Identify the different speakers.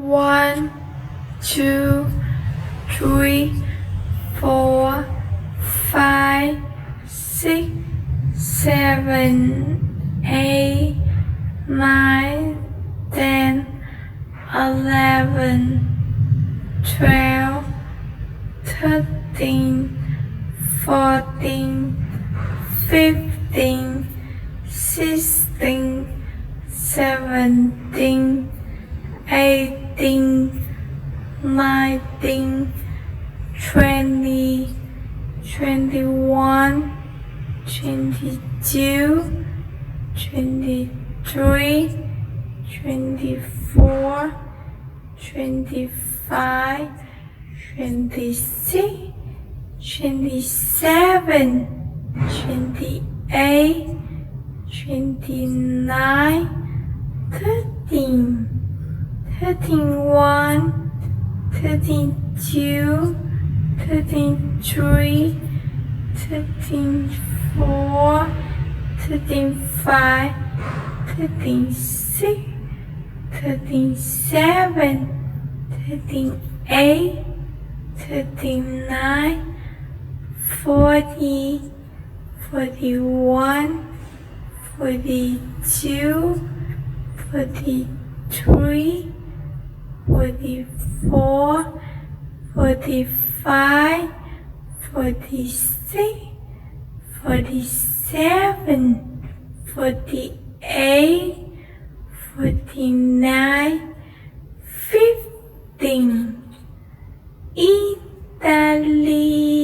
Speaker 1: 1, 2, 3, 4, 5, 6, 7, 8, 9, 10, 11, 12, 13, 14, 15, 16, 17, 18, 19, 20, 21, 22, 23, 24, 25, 26, 27, 28, 29, 30, 31, 32, 33, 34, 35, 36, 37, 38, 39, 40, 41, 42, 43, 44, 45, 46, 47, 48, 49, 50. Italy.